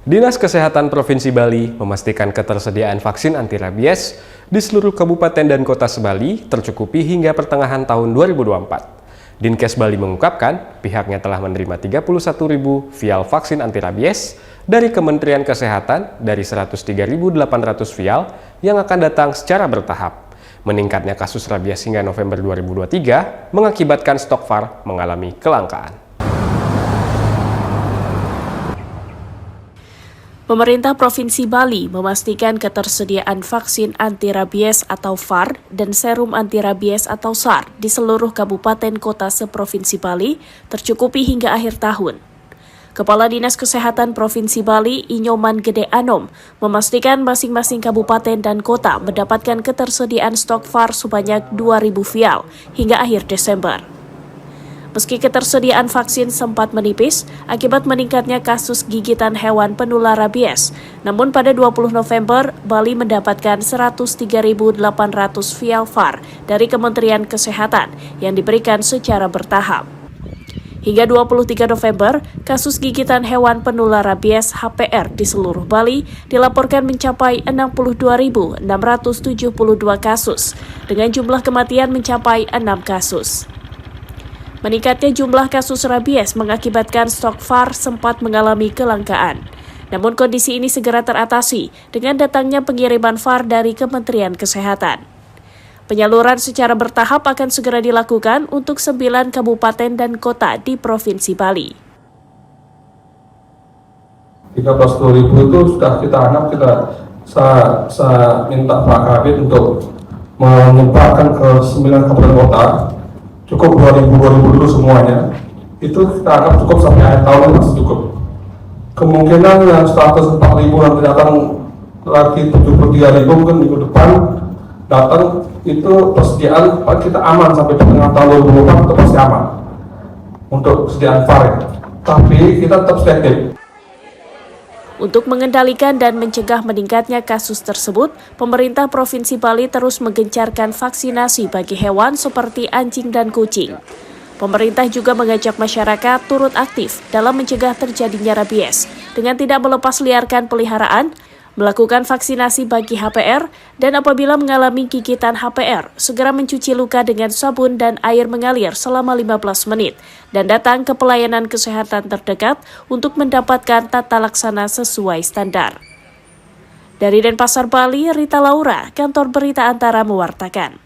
Dinas Kesehatan Provinsi Bali memastikan ketersediaan vaksin anti rabies di seluruh kabupaten dan kota se-Bali tercukupi hingga pertengahan tahun 2024. Dinkes Bali mengungkapkan pihaknya telah menerima 31.000 vial vaksin anti rabies dari Kementerian Kesehatan dari 103.800 vial yang akan datang secara bertahap. Meningkatnya kasus rabies hingga November 2023 mengakibatkan stok VAR mengalami kelangkaan. Pemerintah Provinsi Bali memastikan ketersediaan vaksin anti-rabies atau VAR dan serum anti-rabies atau SAR di seluruh kabupaten kota se-Provinsi Bali tercukupi hingga akhir tahun. Kepala Dinas Kesehatan Provinsi Bali, Inyoman Gede Anom, memastikan masing-masing kabupaten dan kota mendapatkan ketersediaan stok VAR sebanyak 2.000 vial hingga akhir Desember. Meski ketersediaan vaksin sempat menipis akibat meningkatnya kasus gigitan hewan penular rabies, namun pada 20 November, Bali mendapatkan 103.800 vial VAR dari Kementerian Kesehatan yang diberikan secara bertahap. Hingga 23 November, kasus gigitan hewan penular rabies HPR di seluruh Bali dilaporkan mencapai 62.672 kasus, dengan jumlah kematian mencapai 6 kasus. Meningkatnya jumlah kasus rabies mengakibatkan stok VAR sempat mengalami kelangkaan. Namun kondisi ini segera teratasi dengan datangnya pengiriman VAR dari Kementerian Kesehatan. Penyaluran secara bertahap akan segera dilakukan untuk 9 kabupaten dan kota di Provinsi Bali. 13.000 itu sudah kita anggap saya minta Pak Kabit untuk menyebarkan ke 9 kabupaten kota. Cukup 2.000 dulu semuanya, itu kita anggap cukup sampai akhir tahun masih cukup. Kemungkinan yang 104.000 nanti datang lagi 73.000 mungkin minggu depan datang, itu persediaan kita aman sampai pertengahan tahun 2024 itu pasti aman untuk persediaan VAR. Tapi kita tetap selektif. Untuk mengendalikan dan mencegah meningkatnya kasus tersebut, pemerintah Provinsi Bali terus menggencarkan vaksinasi bagi hewan seperti anjing dan kucing. Pemerintah juga mengajak masyarakat turut aktif dalam mencegah terjadinya rabies dengan tidak melepas liarkan peliharaan, melakukan vaksinasi bagi HPR, dan apabila mengalami gigitan HPR, segera mencuci luka dengan sabun dan air mengalir selama 15 menit, dan datang ke pelayanan kesehatan terdekat untuk mendapatkan tata laksana sesuai standar. Dari Denpasar, Bali, Rita Laura, Kantor Berita Antara mewartakan.